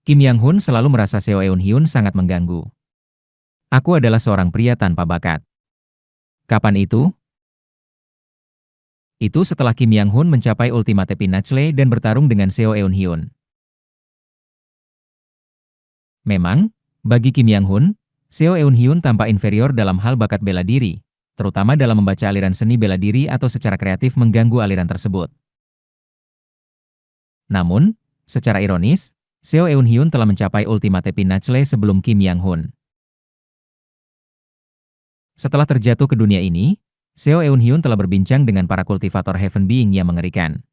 Kim Yang-hun selalu merasa Seo Eun-hyun sangat mengganggu. Aku adalah seorang pria tanpa bakat. Kapan itu? Itu setelah Kim Yang-hun mencapai Ultimate Pinnacle dan bertarung dengan Seo Eun-hyun. Memang, bagi Kim Yang-hun, Seo Eun-hyun tampak inferior dalam hal bakat bela diri, terutama dalam membaca aliran seni bela diri atau secara kreatif mengganggu aliran tersebut. Namun, secara ironis, Seo Eun-hyun telah mencapai Ultimate Pinnacle sebelum Kim Yang-hun. Setelah terjatuh ke dunia ini, Seo Eun-hyun telah berbincang dengan para kultivator Heaven Being yang mengerikan.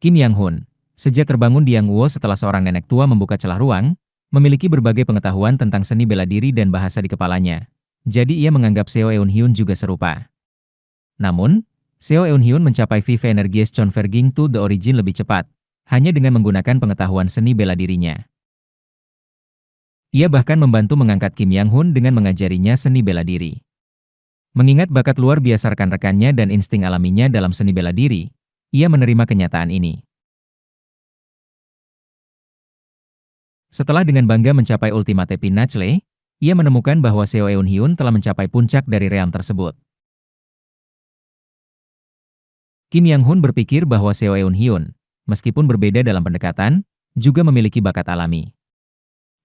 Kim Yang-hun, sejak terbangun di Yangwoo setelah seorang nenek tua membuka celah ruang, memiliki berbagai pengetahuan tentang seni bela diri dan bahasa di kepalanya. Jadi ia menganggap Seo Eun-hyun juga serupa. Namun, Seo Eun-hyun mencapai Vive Energies Converging to the Origin lebih cepat, hanya dengan menggunakan pengetahuan seni bela dirinya. Ia bahkan membantu mengangkat Kim Yang-hun dengan mengajarinya seni bela diri. Mengingat bakat luar biasa rekan-rekannya dan insting alaminya dalam seni bela diri, ia menerima kenyataan ini. Setelah dengan bangga mencapai Ultimate Pinnacle, ia menemukan bahwa Seo Eun-hyun telah mencapai puncak dari realm tersebut. Kim Yang-hun berpikir bahwa Seo Eun-hyun, meskipun berbeda dalam pendekatan, juga memiliki bakat alami.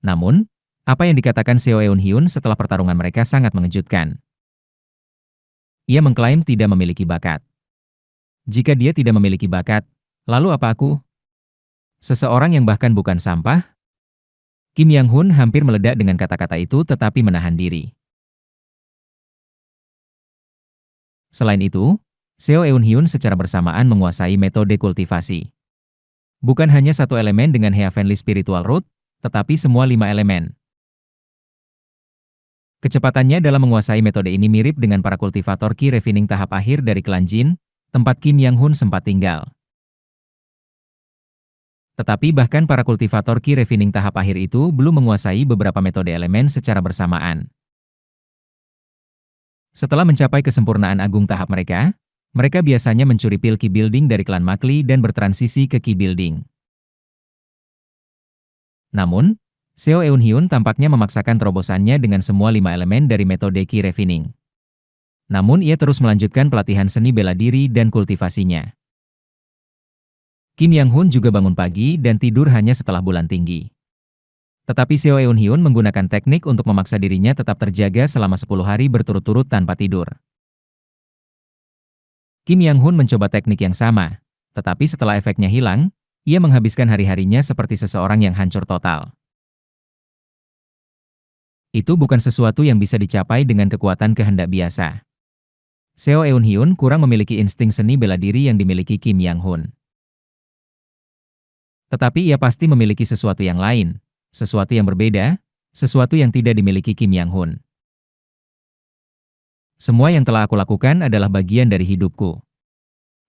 Namun, apa yang dikatakan Seo Eun-hyun setelah pertarungan mereka sangat mengejutkan. Ia mengklaim tidak memiliki bakat. Jika dia tidak memiliki bakat, lalu apa aku? Seseorang yang bahkan bukan sampah? Kim Yang-hun hampir meledak dengan kata-kata itu tetapi menahan diri. Selain itu, Seo Eun-hyun secara bersamaan menguasai metode kultivasi. Bukan hanya satu elemen dengan Heavenly Spiritual Root, tetapi semua 5 elemen. Kecepatannya dalam menguasai metode ini mirip dengan para kultivator Ki Refining tahap akhir dari klan Jin, tempat Kim Yang-hun sempat tinggal. Tetapi bahkan para kultivator Ki Refining tahap akhir itu belum menguasai beberapa metode elemen secara bersamaan. Setelah mencapai kesempurnaan agung tahap mereka, mereka biasanya mencuri pil Ki Building dari klan Makli dan bertransisi ke Ki Building. Namun, Seo Eun-hyun tampaknya memaksakan terobosannya dengan semua 5 elemen dari metode Ki Refining. Namun ia terus melanjutkan pelatihan seni bela diri dan kultivasinya. Kim Yang-hun juga bangun pagi dan tidur hanya setelah bulan tinggi. Tetapi Seo Eun-hyun menggunakan teknik untuk memaksa dirinya tetap terjaga selama 10 hari berturut-turut tanpa tidur. Kim Yang-hun mencoba teknik yang sama, tetapi setelah efeknya hilang, ia menghabiskan hari-harinya seperti seseorang yang hancur total. Itu bukan sesuatu yang bisa dicapai dengan kekuatan kehendak biasa. Seo Eun-hyun kurang memiliki insting seni bela diri yang dimiliki Kim Yang-hun. Tetapi ia pasti memiliki sesuatu yang lain, sesuatu yang berbeda, sesuatu yang tidak dimiliki Kim Yang-hun. Semua yang telah aku lakukan adalah bagian dari hidupku.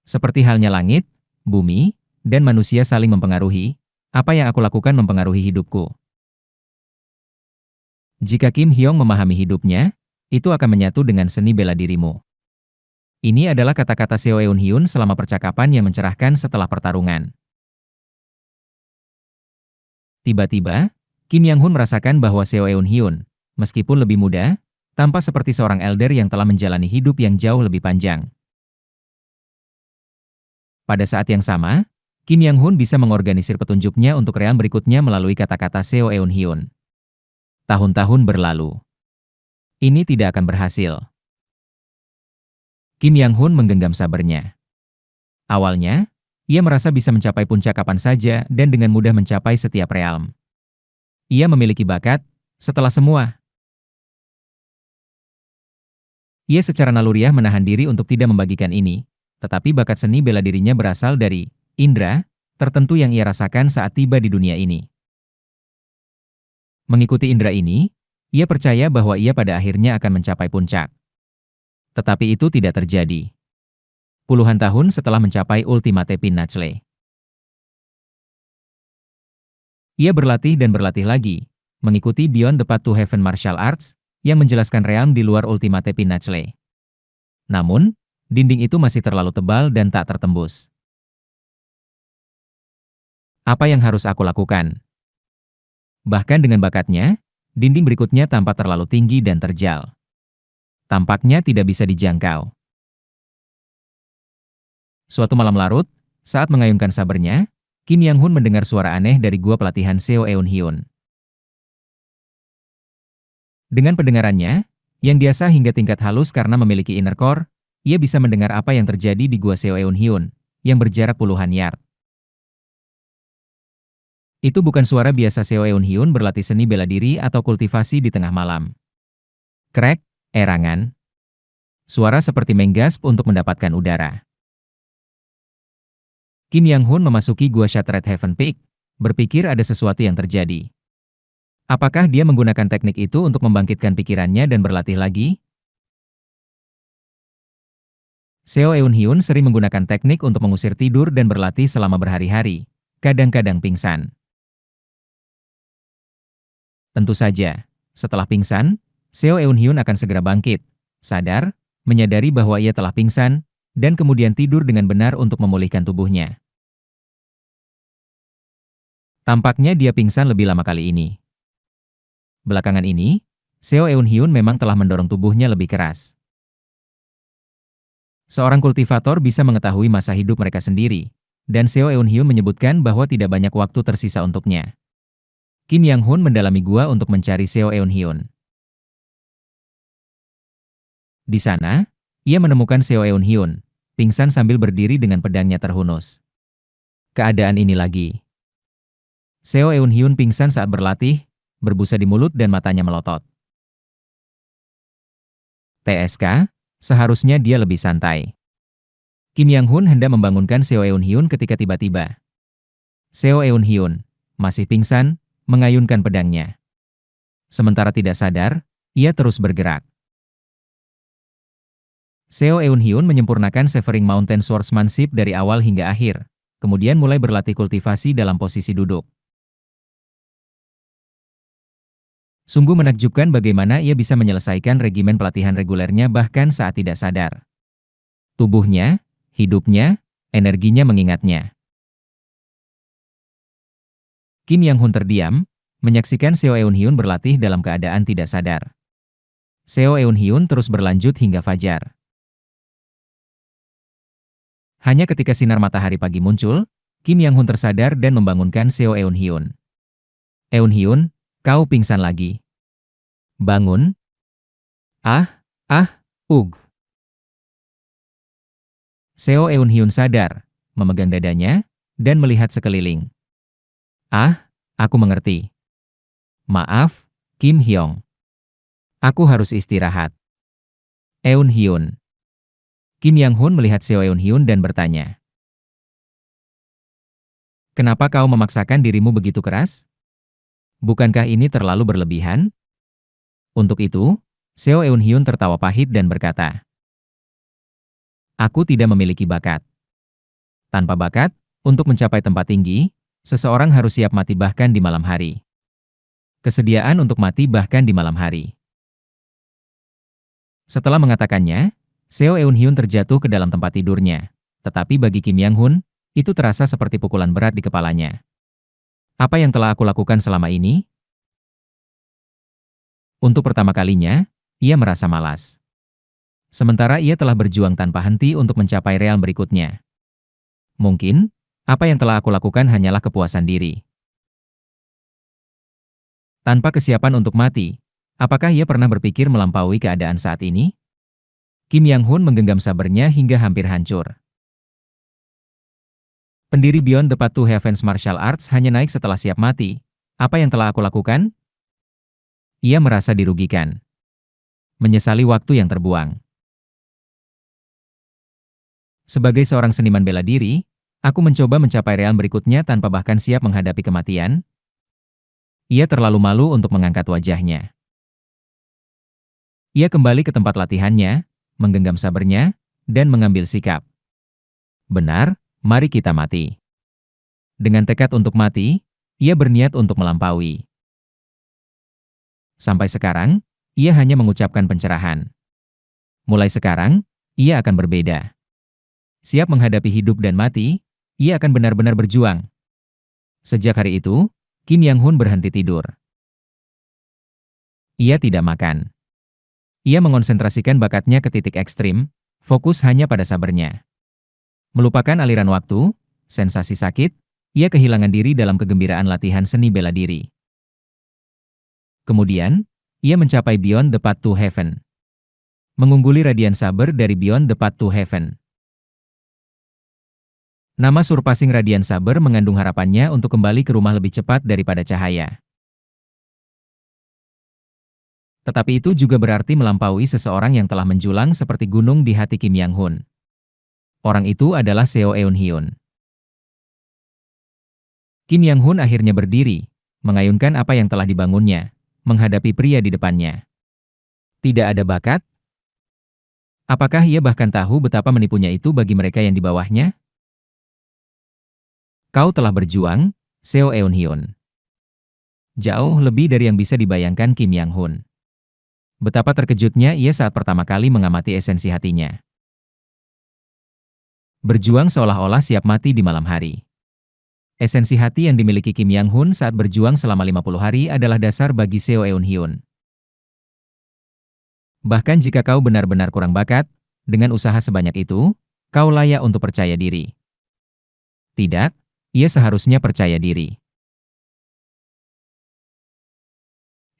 Seperti halnya langit, bumi, dan manusia saling mempengaruhi, apa yang aku lakukan mempengaruhi hidupku. Jika Kim Hyong memahami hidupnya, itu akan menyatu dengan seni bela dirimu. Ini adalah kata-kata Seo Eun-hyun selama percakapan yang mencerahkan setelah pertarungan. Tiba-tiba, Kim Yang-hun merasakan bahwa Seo Eun-hyun, meskipun lebih muda, tampak seperti seorang elder yang telah menjalani hidup yang jauh lebih panjang. Pada saat yang sama, Kim Yang-hun bisa mengorganisir petunjuknya untuk realm berikutnya melalui kata-kata Seo Eun-hyun. Tahun-tahun berlalu. Ini tidak akan berhasil. Kim Yang-hun menggenggam sabernya. Awalnya, ia merasa bisa mencapai puncak kapan saja dan dengan mudah mencapai setiap realm. Ia memiliki bakat, setelah semua. Ia secara naluriah menahan diri untuk tidak membagikan ini, tetapi bakat seni bela dirinya berasal dari indera tertentu yang ia rasakan saat tiba di dunia ini. Mengikuti indera ini, ia percaya bahwa ia pada akhirnya akan mencapai puncak. Tetapi itu tidak terjadi. Puluhan tahun setelah mencapai Ultimate Pinnacle. Ia berlatih dan berlatih lagi, mengikuti Beyond the Path to Heaven Martial Arts, yang menjelaskan realm di luar Ultimate Pinnacle. Namun, dinding itu masih terlalu tebal dan tak tertembus. Apa yang harus aku lakukan? Bahkan dengan bakatnya, dinding berikutnya tampak terlalu tinggi dan terjal. Tampaknya tidak bisa dijangkau. Suatu malam larut, saat mengayunkan sabernya, Kim Yang-hun mendengar suara aneh dari gua pelatihan Seo Eun-hyun. Dengan pendengarannya, yang biasa hingga tingkat halus karena memiliki inner core, ia bisa mendengar apa yang terjadi di gua Seo Eun-hyun, yang berjarak puluhan yard. Itu bukan suara biasa Seo Eun-hyun berlatih seni bela diri atau kultivasi di tengah malam. Krek, erangan. Suara seperti menggasp untuk mendapatkan udara. Kim Yang-hun memasuki gua Shattered Heaven Peak, berpikir ada sesuatu yang terjadi. Apakah dia menggunakan teknik itu untuk membangkitkan pikirannya dan berlatih lagi? Seo Eun-hyun sering menggunakan teknik untuk mengusir tidur dan berlatih selama berhari-hari, kadang-kadang pingsan. Tentu saja, setelah pingsan, Seo Eun-hyun akan segera bangkit, sadar, menyadari bahwa ia telah pingsan, dan kemudian tidur dengan benar untuk memulihkan tubuhnya. Tampaknya dia pingsan lebih lama kali ini. Belakangan ini, Seo Eun-hyun memang telah mendorong tubuhnya lebih keras. Seorang kultivator bisa mengetahui masa hidup mereka sendiri, dan Seo Eun-hyun menyebutkan bahwa tidak banyak waktu tersisa untuknya. Kim Yang-hun mendalami gua untuk mencari Seo Eun-hyun. Di sana, ia menemukan Seo Eun-hyun, pingsan sambil berdiri dengan pedangnya terhunus. Keadaan ini lagi. Seo Eun-hyun pingsan saat berlatih, berbusa di mulut dan matanya melotot. TSK, seharusnya dia lebih santai. Kim Yang-hun hendak membangunkan Seo Eun-hyun ketika tiba-tiba Seo Eun-hyun, masih pingsan, mengayunkan pedangnya. Sementara tidak sadar, ia terus bergerak. Seo Eun-hyun menyempurnakan Severing Mountain Swordsmanship dari awal hingga akhir, kemudian mulai berlatih kultivasi dalam posisi duduk. Sungguh menakjubkan bagaimana ia bisa menyelesaikan regimen pelatihan regulernya bahkan saat tidak sadar. Tubuhnya, hidupnya, energinya mengingatnya. Kim Yang-hun terdiam, menyaksikan Seo Eun-hyun berlatih dalam keadaan tidak sadar. Seo Eun-hyun terus berlanjut hingga fajar. Hanya ketika sinar matahari pagi muncul, Kim Yang-hun tersadar dan membangunkan Seo Eun-hyun. Eun-hyun, kau pingsan lagi. Bangun. Ah, ug. Seo Eun-hyun sadar, memegang dadanya, dan melihat sekeliling. Ah, aku mengerti. Maaf, Kim Hyong. Aku harus istirahat. Eun-hyun. Kim Yang-hun melihat Seo Eun-hyun dan bertanya. Kenapa kau memaksakan dirimu begitu keras? Bukankah ini terlalu berlebihan? Untuk itu, Seo Eun-hyun tertawa pahit dan berkata, aku tidak memiliki bakat. Tanpa bakat, untuk mencapai tempat tinggi, seseorang harus siap mati bahkan di malam hari. Kesediaan untuk mati bahkan di malam hari. Setelah mengatakannya, Seo Eun-hyun terjatuh ke dalam tempat tidurnya. Tetapi bagi Kim Yang-hun, itu terasa seperti pukulan berat di kepalanya. Apa yang telah aku lakukan selama ini? Untuk pertama kalinya, ia merasa malas. Sementara ia telah berjuang tanpa henti untuk mencapai realm berikutnya. Mungkin, apa yang telah aku lakukan hanyalah kepuasan diri. Tanpa kesiapan untuk mati, apakah ia pernah berpikir melampaui keadaan saat ini? Kim Yang-hun menggenggam sabernya hingga hampir hancur. Pendiri Beyond the Path to Heaven's Martial Arts hanya naik setelah siap mati. Apa yang telah aku lakukan? Ia merasa dirugikan. Menyesali waktu yang terbuang. Sebagai seorang seniman bela diri, aku mencoba mencapai realm berikutnya tanpa bahkan siap menghadapi kematian. Ia terlalu malu untuk mengangkat wajahnya. Ia kembali ke tempat latihannya, menggenggam sabernya, dan mengambil sikap. Benar, mari kita mati. Dengan tekad untuk mati, ia berniat untuk melampaui. Sampai sekarang, ia hanya mengucapkan pencerahan. Mulai sekarang, ia akan berbeda. Siap menghadapi hidup dan mati, ia akan benar-benar berjuang. Sejak hari itu, Kim Yang-hun berhenti tidur. Ia tidak makan. Ia mengonsentrasikan bakatnya ke titik ekstrim, fokus hanya pada sabernya. Melupakan aliran waktu, sensasi sakit, ia kehilangan diri dalam kegembiraan latihan seni bela diri. Kemudian, ia mencapai Beyond the Path to Heaven. Mengungguli Radiant Saber dari Beyond the Path to Heaven. Nama Surpassing Radiant Saber mengandung harapannya untuk kembali ke rumah lebih cepat daripada cahaya. Tetapi itu juga berarti melampaui seseorang yang telah menjulang seperti gunung di hati Kim Yang-hun. Orang itu adalah Seo Eun-hyun. Kim Yang-hun akhirnya berdiri, mengayunkan apa yang telah dibangunnya, menghadapi pria di depannya. Tidak ada bakat? Apakah ia bahkan tahu betapa menipunya itu bagi mereka yang di bawahnya? Kau telah berjuang, Seo Eun-hyun. Jauh lebih dari yang bisa dibayangkan Kim Yang-hun. Betapa terkejutnya ia saat pertama kali mengamati esensi hatinya. Berjuang seolah-olah siap mati di malam hari. Esensi hati yang dimiliki Kim Yang-hun saat berjuang selama 50 hari adalah dasar bagi Seo Eun-hyun. Bahkan jika kau benar-benar kurang bakat, dengan usaha sebanyak itu, kau layak untuk percaya diri. Tidak, ia seharusnya percaya diri.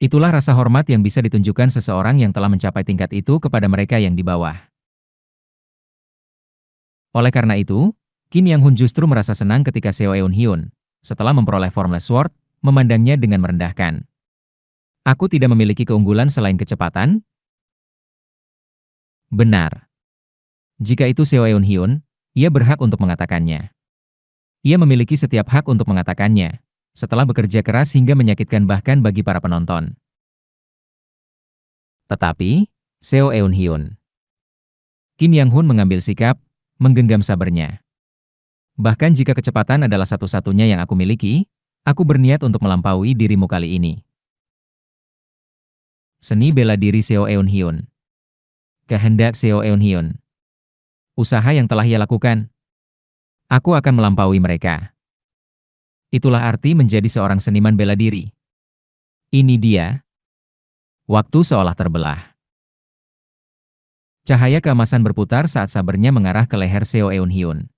Itulah rasa hormat yang bisa ditunjukkan seseorang yang telah mencapai tingkat itu kepada mereka yang di bawah. Oleh karena itu, Kim Yang-hun justru merasa senang ketika Seo Eun-hyun, setelah memperoleh Formless Sword, memandangnya dengan merendahkan. Aku tidak memiliki keunggulan selain kecepatan? Benar. Jika itu Seo Eun-hyun, ia berhak untuk mengatakannya. Ia memiliki setiap hak untuk mengatakannya, setelah bekerja keras hingga menyakitkan bahkan bagi para penonton. Tetapi, Seo Eun-hyun. Kim Yang-hun mengambil sikap, menggenggam sabernya. Bahkan jika kecepatan adalah satu-satunya yang aku miliki, aku berniat untuk melampaui dirimu kali ini. Seni bela diri Seo Eun-hyun. Kehendak Seo Eun-hyun. Usaha yang telah ia lakukan. Aku akan melampaui mereka. Itulah arti menjadi seorang seniman bela diri. Ini dia. Waktu seolah terbelah. Cahaya keemasan berputar saat sabernya mengarah ke leher Seo Eun-hyun.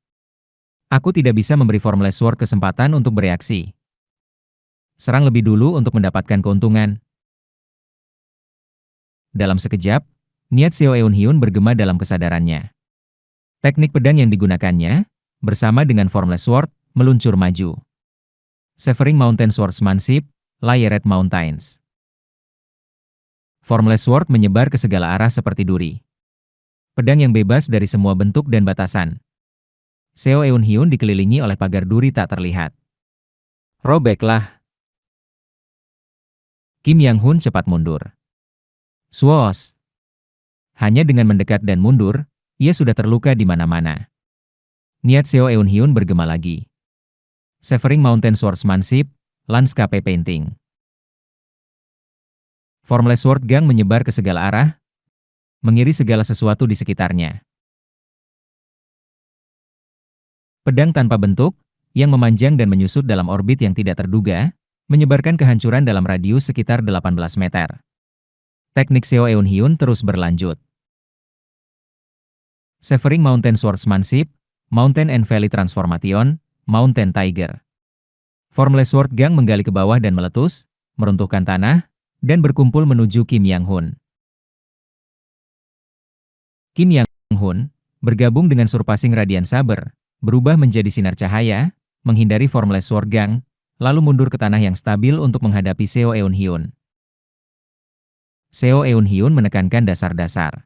Aku tidak bisa memberi Formless Sword kesempatan untuk bereaksi. Serang lebih dulu untuk mendapatkan keuntungan. Dalam sekejap, niat Seo Eun-hyun bergema dalam kesadarannya. Teknik pedang yang digunakannya, bersama dengan Formless Sword, meluncur maju. Severing Mountain Swordsmanship, Layered Mountains. Formless Sword menyebar ke segala arah seperti duri. Pedang yang bebas dari semua bentuk dan batasan. Seo Eun-hyun dikelilingi oleh pagar duri tak terlihat. Robeklah. Kim Yang-hun cepat mundur. Swoosh. Hanya dengan mendekat dan mundur, ia sudah terluka di mana-mana. Niat Seo Eun-hyun bergema lagi. Severing Mountain Swordsmanship, Landscape Painting. Formless Sword Gang menyebar ke segala arah, mengiri segala sesuatu di sekitarnya. Pedang tanpa bentuk, yang memanjang dan menyusut dalam orbit yang tidak terduga, menyebarkan kehancuran dalam radius sekitar 18 meter. Teknik Seo Eun-hyun terus berlanjut. Severing Mountain Swordsmanship, Mountain and Valley Transformation, Mountain Tiger. Formless Sword Gang menggali ke bawah dan meletus, meruntuhkan tanah, dan berkumpul menuju Kim Yang-hun. Kim Yang-hun, bergabung dengan Surpassing Radiant Saber, berubah menjadi sinar cahaya, menghindari Formless Sword Gang, lalu mundur ke tanah yang stabil untuk menghadapi Seo Eun-hyun. Seo Eun-hyun menekankan dasar-dasar.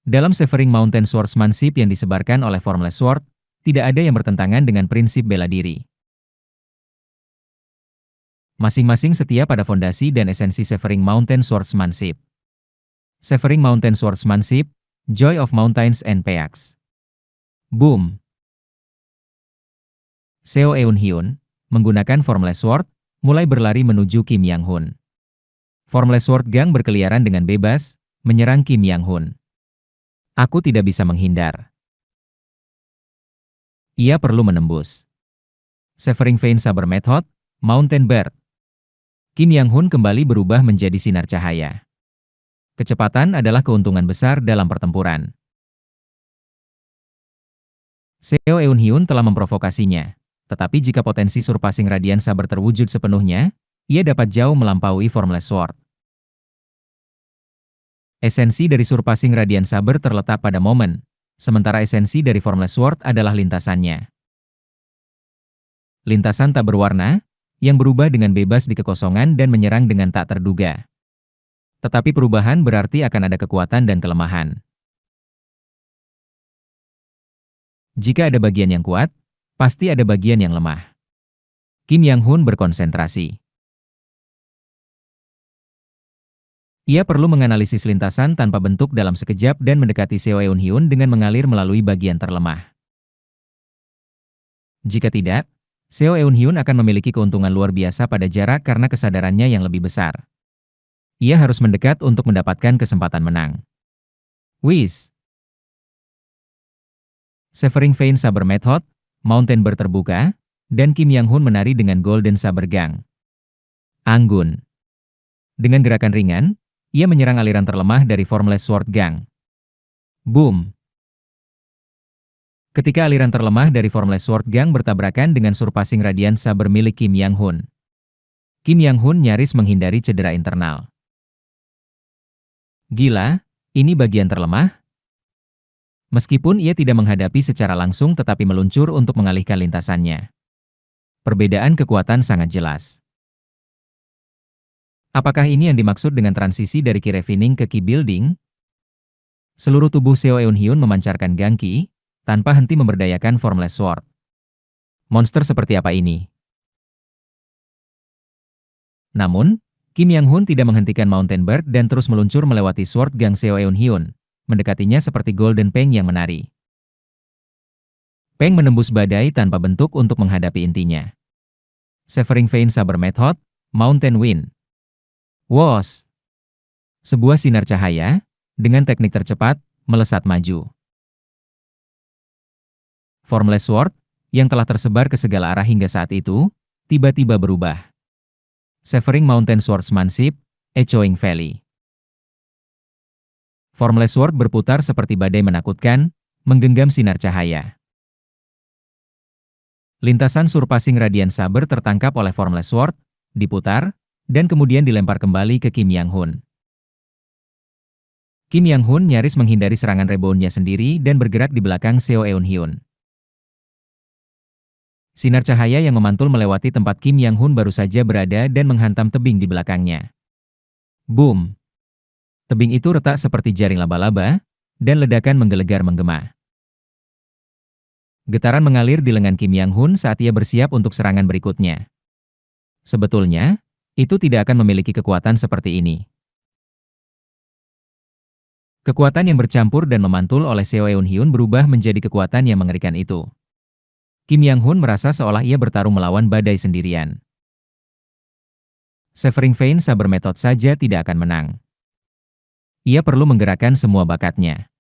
Dalam Severing Mountain Swordsmanship yang disebarkan oleh Formless Sword, tidak ada yang bertentangan dengan prinsip bela diri. Masing-masing setia pada fondasi dan esensi Severing Mountain Swordsmanship. Severing Mountain Swordsmanship, Joy of Mountains and Peaks. Boom! Seo Eun-hyun, menggunakan Formless Sword, mulai berlari menuju Kim Yang-hun. Formless Sword Gang berkeliaran dengan bebas, menyerang Kim Yang-hun. Aku tidak bisa menghindar. Ia perlu menembus. Severing Vein Saber Method, Mountain Bird. Kim Yang-hun kembali berubah menjadi sinar cahaya. Kecepatan adalah keuntungan besar dalam pertempuran. Seo Eun-hyun telah memprovokasinya. Tetapi jika potensi surpassing Radiant Saber terwujud sepenuhnya, ia dapat jauh melampaui Formless Sword. Esensi dari surpassing Radiant Saber terletak pada momen, sementara esensi dari Formless Sword adalah lintasannya. Lintasan tak berwarna, yang berubah dengan bebas di kekosongan dan menyerang dengan tak terduga. Tetapi perubahan berarti akan ada kekuatan dan kelemahan. Jika ada bagian yang kuat, pasti ada bagian yang lemah. Kim Yang-hun berkonsentrasi. Ia perlu menganalisis lintasan tanpa bentuk dalam sekejap dan mendekati Seo Eun-hyun dengan mengalir melalui bagian terlemah. Jika tidak, Seo Eun-hyun akan memiliki keuntungan luar biasa pada jarak karena kesadarannya yang lebih besar. Ia harus mendekat untuk mendapatkan kesempatan menang. Wis. Severing Vein Saber Method, Mountain Bird terbuka, dan Kim Yang-hun menari dengan Golden Saber Gang. Anggun. Dengan gerakan ringan, ia menyerang aliran terlemah dari Formless Sword Gang. Boom. Ketika aliran terlemah dari Formless Sword Gang bertabrakan dengan surpassing Radiant Saber milik Kim Yang-hun. Kim Yang-hun nyaris menghindari cedera internal. Gila, ini bagian terlemah? Meskipun ia tidak menghadapi secara langsung tetapi meluncur untuk mengalihkan lintasannya. Perbedaan kekuatan sangat jelas. Apakah ini yang dimaksud dengan transisi dari Ki Refining ke Ki Building? Seluruh tubuh Seo Eun-hyun memancarkan Gang Ki, tanpa henti memberdayakan Formless Sword. Monster seperti apa ini? Namun, Kim Yang-hun tidak menghentikan Mountain Bird dan terus meluncur melewati Sword Gang Seo Eun-hyun, mendekatinya seperti Golden Peng yang menari. Peng menembus badai tanpa bentuk untuk menghadapi intinya. Severing Vein Saber Method, Mountain Wind. Woos! Sebuah sinar cahaya, dengan teknik tercepat, melesat maju. Formless Sword, yang telah tersebar ke segala arah hingga saat itu, tiba-tiba berubah. Severing Mountain Swordsmanship, Echoing Valley. Formless Sword berputar seperti badai menakutkan, menggenggam sinar cahaya. Lintasan surpassing Radiant Saber tertangkap oleh Formless Sword, diputar, dan kemudian dilempar kembali ke Kim Yang-hun. Kim Yang-hun nyaris menghindari serangan reboundnya sendiri dan bergerak di belakang Seo Eun-hyun. Sinar cahaya yang memantul melewati tempat Kim Yang-hun baru saja berada dan menghantam tebing di belakangnya. Boom! Tebing itu retak seperti jaring laba-laba, dan ledakan menggelegar menggema. Getaran mengalir di lengan Kim Yang-hun saat ia bersiap untuk serangan berikutnya. Sebetulnya, itu tidak akan memiliki kekuatan seperti ini. Kekuatan yang bercampur dan memantul oleh Seo Eun-hyun berubah menjadi kekuatan yang mengerikan itu. Kim Yang-hun merasa seolah ia bertarung melawan badai sendirian. Severing Vein Saber Method saja tidak akan menang. Ia perlu menggerakkan semua bakatnya.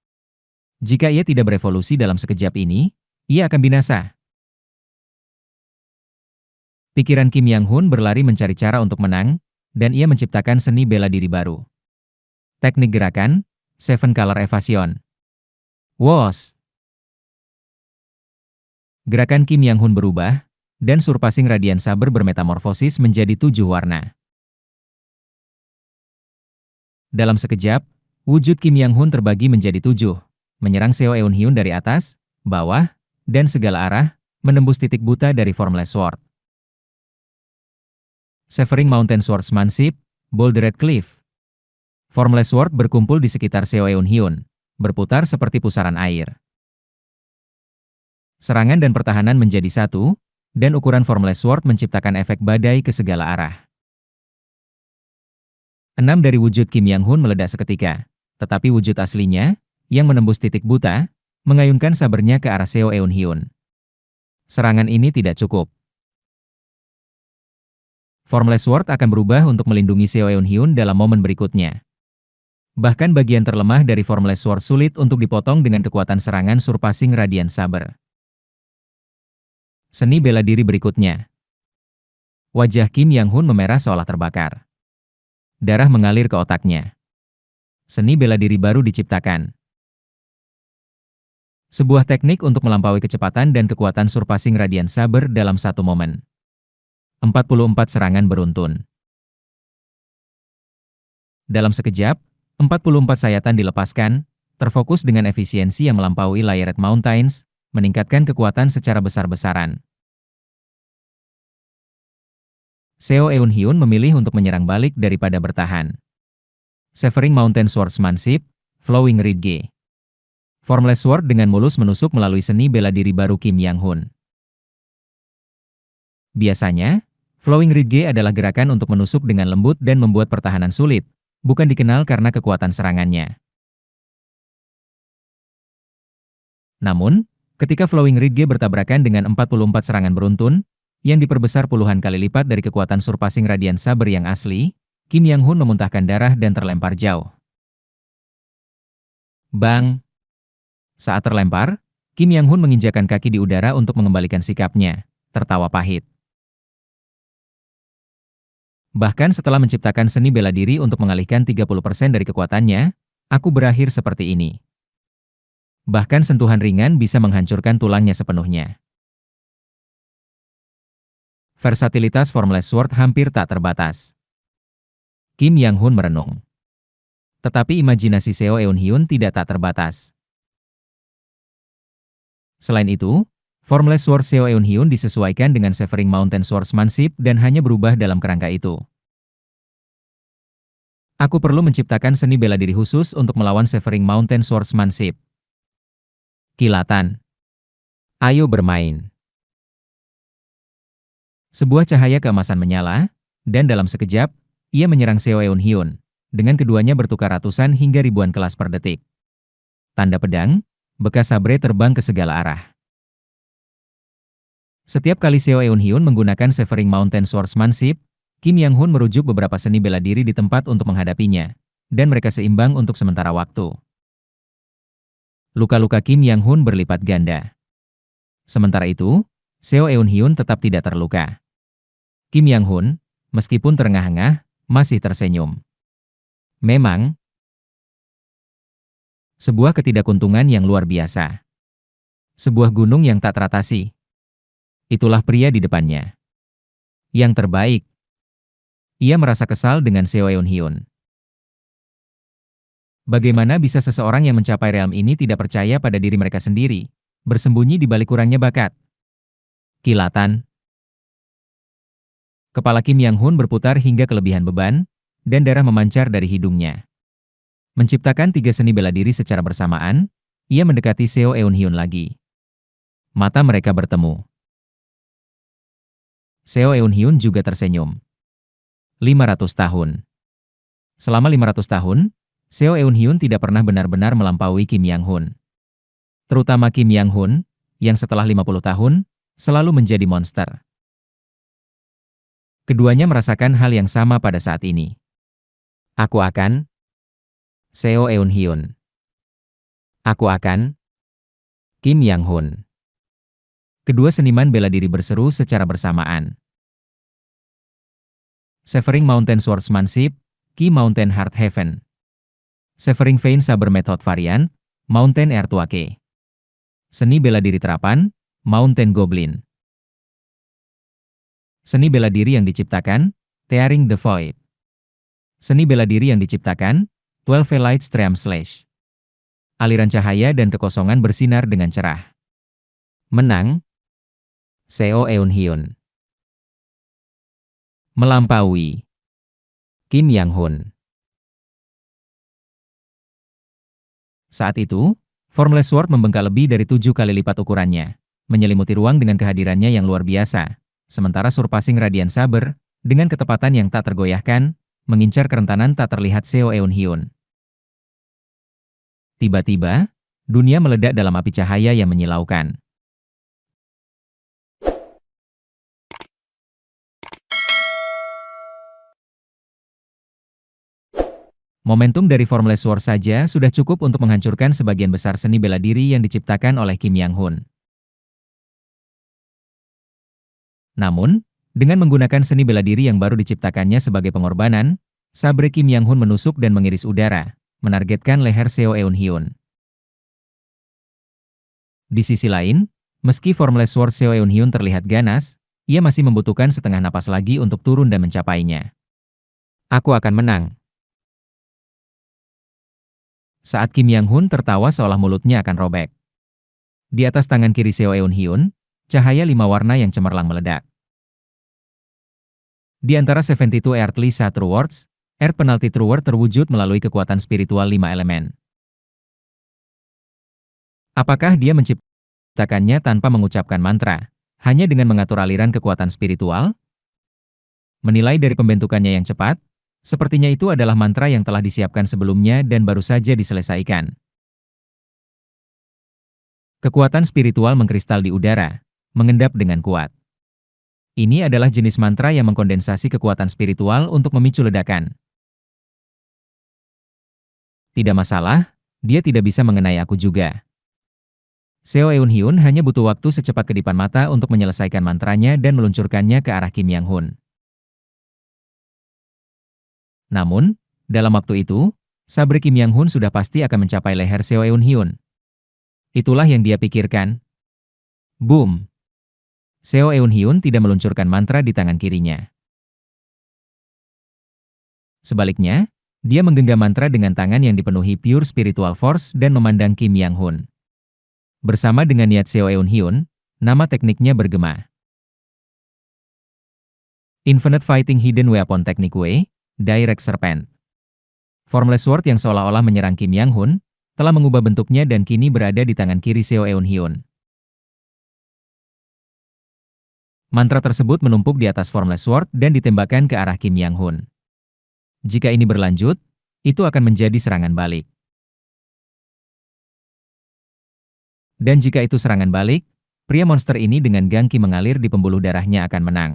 Jika ia tidak berevolusi dalam sekejap ini, ia akan binasa. Pikiran Kim Yang-hun berlari mencari cara untuk menang, dan ia menciptakan seni bela diri baru. Teknik gerakan, Seven Color Evasion. Woos! Gerakan Kim Yang-hun berubah, dan surpassing Radiant Saber bermetamorfosis menjadi 7 warna. Dalam sekejap, wujud Kim Yang-hun terbagi menjadi 7, menyerang Seo Eun-hyun dari atas, bawah, dan segala arah, menembus titik buta dari Formless Sword. Severing Mountain Swordsmanship, Bouldered Cliff. Formless Sword berkumpul di sekitar Seo Eun-hyun, berputar seperti pusaran air. Serangan dan pertahanan menjadi satu, dan ukuran Formless Sword menciptakan efek badai ke segala arah. 6 dari wujud Kim Yang-hun meledak seketika, tetapi wujud aslinya, yang menembus titik buta, mengayunkan sabernya ke arah Seo Eun-hyun. Serangan ini tidak cukup. Formless Sword akan berubah untuk melindungi Seo Eun-hyun dalam momen berikutnya. Bahkan bagian terlemah dari Formless Sword sulit untuk dipotong dengan kekuatan serangan surpassing Radiant Saber. Seni bela diri berikutnya. Wajah Kim Yang-hun memerah seolah terbakar. Darah mengalir ke otaknya. Seni bela diri baru diciptakan. Sebuah teknik untuk melampaui kecepatan dan kekuatan surpassing radian saber dalam satu momen. 44 serangan beruntun. Dalam sekejap, 44 sayatan dilepaskan, terfokus dengan efisiensi yang melampaui Layered Mountains, meningkatkan kekuatan secara besar-besaran. Seo Eun-hyun memilih untuk menyerang balik daripada bertahan. Severing Mountain Swordsmanship, Flowing Ridge. Formless Sword dengan mulus menusuk melalui seni bela diri baru Kim Yang-hun. Biasanya, Flowing Ridge adalah gerakan untuk menusuk dengan lembut dan membuat pertahanan sulit, bukan dikenal karena kekuatan serangannya. Namun, ketika Flowing Ridge bertabrakan dengan 44 serangan beruntun, yang diperbesar puluhan kali lipat dari kekuatan surpassing radian saber yang asli, Kim Yang-hun memuntahkan darah dan terlempar jauh. Bang! Saat terlempar, Kim Yang-hun menginjakan kaki di udara untuk mengembalikan sikapnya, tertawa pahit. Bahkan setelah menciptakan seni bela diri untuk mengalihkan 30% dari kekuatannya, aku berakhir seperti ini. Bahkan sentuhan ringan bisa menghancurkan tulangnya sepenuhnya. Versatilitas Formless Sword hampir tak terbatas. Kim Yang-hun merenung. Tetapi imajinasi Seo Eun-hyun tidak tak terbatas. Selain itu, Formless Sword Seo Eun-hyun disesuaikan dengan Severing Mountain Swordsmanship dan hanya berubah dalam kerangka itu. Aku perlu menciptakan seni bela diri khusus untuk melawan Severing Mountain Swordsmanship. Kilatan. Ayo bermain. Sebuah cahaya keemasan menyala, dan dalam sekejap, ia menyerang Seo Eun-hyun, dengan keduanya bertukar ratusan hingga ribuan kelas per detik. Tanda pedang, bekas sabre terbang ke segala arah. Setiap kali Seo Eun-hyun menggunakan Severing Mountain Swordsmanship, Kim Yang-hun merujuk beberapa seni bela diri di tempat untuk menghadapinya, dan mereka seimbang untuk sementara waktu. Luka-luka Kim Yang-hun berlipat ganda. Sementara itu, Seo Eun-hyun tetap tidak terluka. Kim Yang-hun, meskipun terengah-engah, masih tersenyum. Memang, sebuah ketidakuntungan yang luar biasa. Sebuah gunung yang tak teratasi. Itulah pria di depannya. Yang terbaik. Ia merasa kesal dengan Seo Eun-hyun. Bagaimana bisa seseorang yang mencapai realm ini tidak percaya pada diri mereka sendiri, bersembunyi di balik kurangnya bakat? Kilatan. Kepala Kim Yang-hun berputar hingga kelebihan beban, dan darah memancar dari hidungnya. Menciptakan 3 seni bela diri secara bersamaan, ia mendekati Seo Eun-hyun lagi. Mata mereka bertemu. Seo Eun-hyun juga tersenyum. 500 tahun. Selama 500 tahun, Seo Eun-hyun tidak pernah benar-benar melampaui Kim Yang-hun. Terutama Kim Yang-hun, yang setelah 50 tahun, selalu menjadi monster. Keduanya merasakan hal yang sama pada saat ini. Aku akan... Seo Eun-hyun. Aku akan... Kim Yang-hun. Kedua seniman bela diri berseru secara bersamaan. Severing Mountain Swordsmanship, Ki Mountain Heart Heaven. Severing Vein Saber Method Variant, Mountain Earthquake. Seni bela diri terapan, Mountain Goblin. Seni bela diri yang diciptakan, Tearing the Void. Seni bela diri yang diciptakan, 12 Light Stream Slash. Aliran cahaya dan kekosongan bersinar dengan cerah. Menang, Seo Eun-hyun. Melampaui, Kim Yang-hun. Saat itu, Formless Sword membengkak lebih dari 7 kali lipat ukurannya, menyelimuti ruang dengan kehadirannya yang luar biasa, sementara Surpassing Radiant Saber, dengan ketepatan yang tak tergoyahkan, mengincar kerentanan tak terlihat Seo Eun-hyun. Tiba-tiba, dunia meledak dalam api cahaya yang menyilaukan. Momentum dari Formless Sword saja sudah cukup untuk menghancurkan sebagian besar seni bela diri yang diciptakan oleh Kim Yang-hun. Namun, dengan menggunakan seni bela diri yang baru diciptakannya sebagai pengorbanan, sabre Kim Yang-hun menusuk dan mengiris udara, menargetkan leher Seo Eun-hyun. Di sisi lain, meski Formless Sword Seo Eun-hyun terlihat ganas, ia masih membutuhkan setengah napas lagi untuk turun dan mencapainya. Aku akan menang. Saat Kim Yang-hun tertawa seolah mulutnya akan robek. Di atas tangan kiri Seo Eun-hyun, cahaya 5 warna yang cemerlang meledak. Di antara 72 Earthly Sha True Words, Earth Penalty True Word terwujud melalui kekuatan spiritual 5 elemen. Apakah dia menciptakannya tanpa mengucapkan mantra, hanya dengan mengatur aliran kekuatan spiritual? Menilai dari pembentukannya yang cepat, sepertinya itu adalah mantra yang telah disiapkan sebelumnya dan baru saja diselesaikan. Kekuatan spiritual mengkristal di udara, mengendap dengan kuat. Ini adalah jenis mantra yang mengkondensasi kekuatan spiritual untuk memicu ledakan. Tidak masalah, dia tidak bisa mengenai aku juga. Seo Eun-hyun hanya butuh waktu secepat kedipan mata untuk menyelesaikan mantranya dan meluncurkannya ke arah Kim Yang-hun. Namun, dalam waktu itu, sabre Kim Yang-hun sudah pasti akan mencapai leher Seo Eun-hyun. Itulah yang dia pikirkan. Boom! Seo Eun-hyun tidak meluncurkan mantra di tangan kirinya. Sebaliknya, dia menggenggam mantra dengan tangan yang dipenuhi pure spiritual force dan memandang Kim Yang-hun. Bersama dengan niat Seo Eun-hyun, nama tekniknya bergema. Infinite Fighting Hidden Weapon Technique Way, Direct Serpent. Formless Sword yang seolah-olah menyerang Kim Yang-hun, telah mengubah bentuknya dan kini berada di tangan kiri Seo Eun-hyun. Mantra tersebut menumpuk di atas Formless Sword dan ditembakkan ke arah Kim Yang-hun. Jika ini berlanjut, itu akan menjadi serangan balik. Dan jika itu serangan balik, pria monster ini dengan gangki mengalir di pembuluh darahnya akan menang.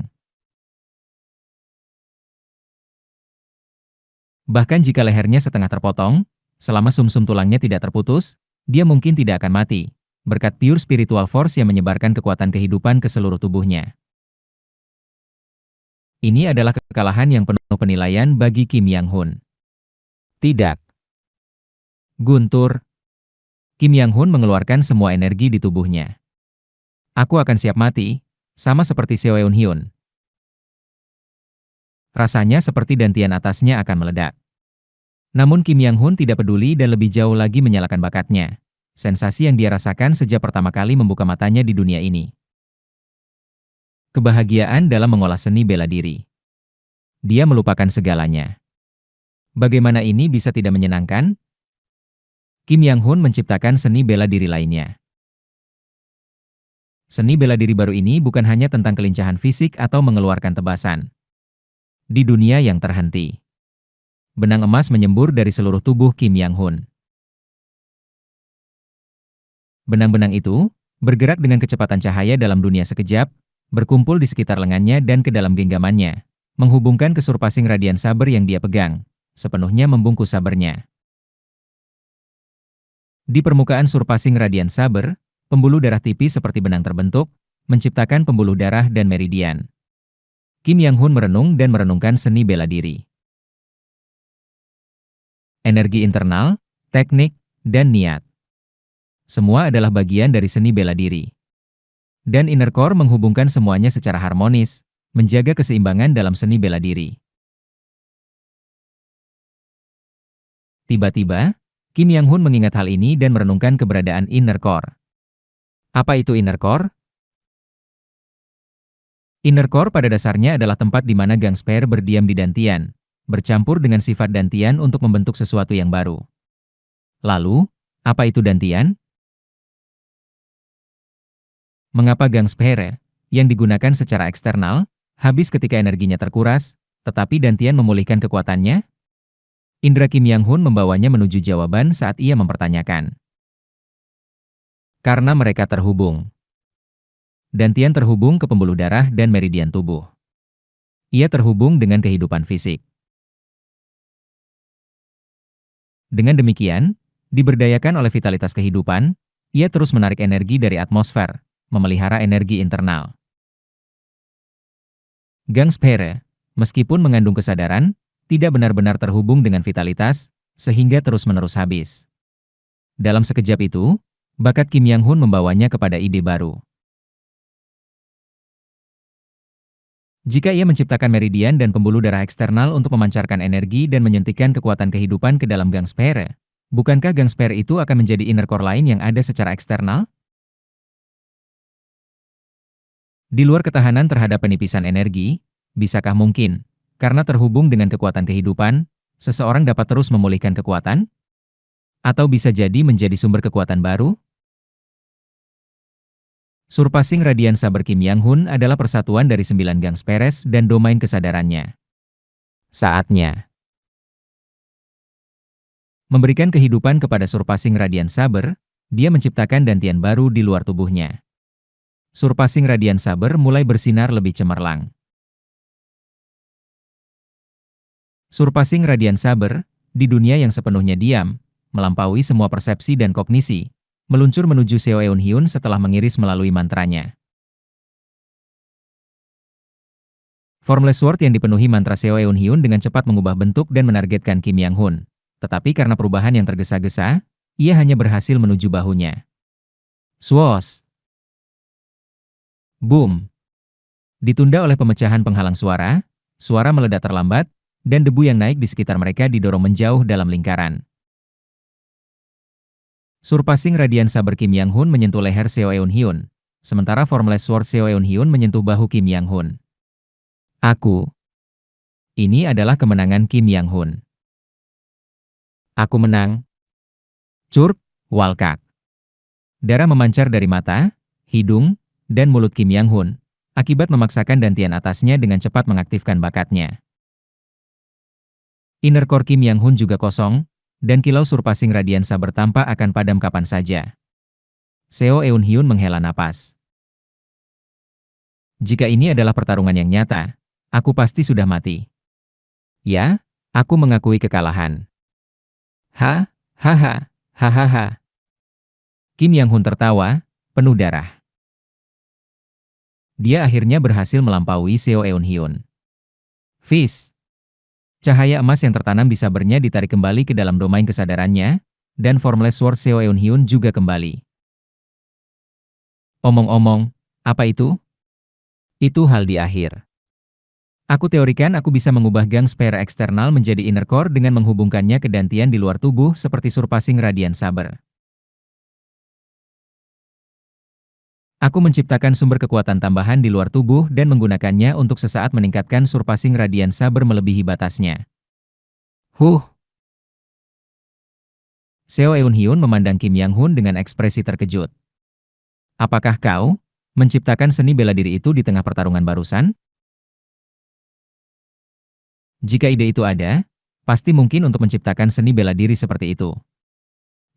Bahkan jika lehernya setengah terpotong, selama sumsum tulangnya tidak terputus, dia mungkin tidak akan mati, berkat pure spiritual force yang menyebarkan kekuatan kehidupan ke seluruh tubuhnya. Ini adalah kekalahan yang penuh penilaian bagi Kim Yang-hun. Tidak. Guntur. Kim Yang-hun mengeluarkan semua energi di tubuhnya. Aku akan siap mati, sama seperti Seo Eun-hyun. Rasanya seperti dantian atasnya akan meledak. Namun Kim Yang-hun tidak peduli dan lebih jauh lagi menyalakan bakatnya. Sensasi yang dia rasakan sejak pertama kali membuka matanya di dunia ini. Kebahagiaan dalam mengolah seni bela diri. Dia melupakan segalanya. Bagaimana ini bisa tidak menyenangkan? Kim Yang-hun menciptakan seni bela diri lainnya. Seni bela diri baru ini bukan hanya tentang kelincahan fisik atau mengeluarkan tebasan. Di dunia yang terhenti, benang emas menyembur dari seluruh tubuh Kim Yang-hun. Benang-benang itu bergerak dengan kecepatan cahaya dalam dunia sekejap, berkumpul di sekitar lengannya dan ke dalam genggamannya, menghubungkan ke surpassing radian saber yang dia pegang, sepenuhnya membungkus sabernya. Di permukaan surpassing radian saber, pembuluh darah tipis seperti benang terbentuk, menciptakan pembuluh darah dan meridian. Kim Yang-hun merenung dan merenungkan seni bela diri. Energi internal, teknik, dan niat. Semua adalah bagian dari seni bela diri. Dan inner core menghubungkan semuanya secara harmonis, menjaga keseimbangan dalam seni bela diri. Tiba-tiba, Kim Yang-hun mengingat hal ini dan merenungkan keberadaan inner core. Apa itu inner core? Inner core pada dasarnya adalah tempat di mana Gangspire berdiam di dantian, bercampur dengan sifat dantian untuk membentuk sesuatu yang baru. Lalu, apa itu dantian? Mengapa Gangspire, yang digunakan secara eksternal, habis ketika energinya terkuras, tetapi dantian memulihkan kekuatannya? Indra Kim Yang-hun membawanya menuju jawaban saat ia mempertanyakan. Karena mereka terhubung. Dantian terhubung ke pembuluh darah dan meridian tubuh. Ia terhubung dengan kehidupan fisik. Dengan demikian, diberdayakan oleh vitalitas kehidupan, ia terus menarik energi dari atmosfer, memelihara energi internal. Gang Sphere, meskipun mengandung kesadaran, tidak benar-benar terhubung dengan vitalitas, sehingga terus-menerus habis. Dalam sekejap itu, bakat Kim Yang-hun membawanya kepada ide baru. Jika ia menciptakan meridian dan pembuluh darah eksternal untuk memancarkan energi dan menyuntikkan kekuatan kehidupan ke dalam gang Sphere, bukankah gang Sphere itu akan menjadi inner core lain yang ada secara eksternal? Di luar ketahanan terhadap penipisan energi, bisakah mungkin, karena terhubung dengan kekuatan kehidupan, seseorang dapat terus memulihkan kekuatan? Atau bisa jadi menjadi sumber kekuatan baru? Surpassing Radiant Saber Kim Yang-hun adalah persatuan dari 9 gang Spheres dan domain kesadarannya. Saatnya memberikan kehidupan kepada Surpassing Radiant Saber, dia menciptakan dantian baru di luar tubuhnya. Surpassing Radiant Saber mulai bersinar lebih cemerlang. Surpassing Radiant Saber, di dunia yang sepenuhnya diam, melampaui semua persepsi dan kognisi, meluncur menuju Seo Eun Hyun setelah mengiris melalui mantranya. Formless Sword yang dipenuhi mantra Seo Eun Hyun dengan cepat mengubah bentuk dan menargetkan Kim Yang-hun. Tetapi karena perubahan yang tergesa-gesa, ia hanya berhasil menuju bahunya. Swoosh! Boom! Ditunda oleh pemecahan penghalang suara, suara meledak terlambat, dan debu yang naik di sekitar mereka didorong menjauh dalam lingkaran. Surpassing Radiant Saber Kim Yang-hun menyentuh leher Seo Eun Hyun, sementara Formless Sword Seo Eun Hyun menyentuh bahu Kim Yang-hun. Aku. Ini adalah kemenangan Kim Yang-hun. Aku menang. Curp, walkak. Darah memancar dari mata, hidung, dan mulut Kim Yang-hun, akibat memaksakan dantian atasnya dengan cepat mengaktifkan bakatnya. Inner core Kim Yang-hun juga kosong, dan kilau Surpassing Radiant Saber tampak akan padam kapan saja. Seo Eun Hyun menghela napas. Jika ini adalah pertarungan yang nyata, aku pasti sudah mati. Ya, aku mengakui kekalahan. Hahaha. Kim Yang-hun tertawa, penuh darah. Dia akhirnya berhasil melampaui Seo Eun Hyun. Fizz. Cahaya emas yang tertanam di sabernya ditarik kembali ke dalam domain kesadarannya, dan Formless Sword Seo Eun Hyun juga kembali. Omong-omong, apa itu? Itu hal di akhir. Aku teorikan aku bisa mengubah gang Sphere eksternal menjadi inner core dengan menghubungkannya ke dantian di luar tubuh seperti Surpassing Radiant Saber. Aku menciptakan sumber kekuatan tambahan di luar tubuh dan menggunakannya untuk sesaat meningkatkan Surpassing Radiant Saber melebihi batasnya. Seo Eun Hyun memandang Kim Yang-hun dengan ekspresi terkejut. Apakah kau menciptakan seni bela diri itu di tengah pertarungan barusan? Jika ide itu ada, pasti mungkin untuk menciptakan seni bela diri seperti itu.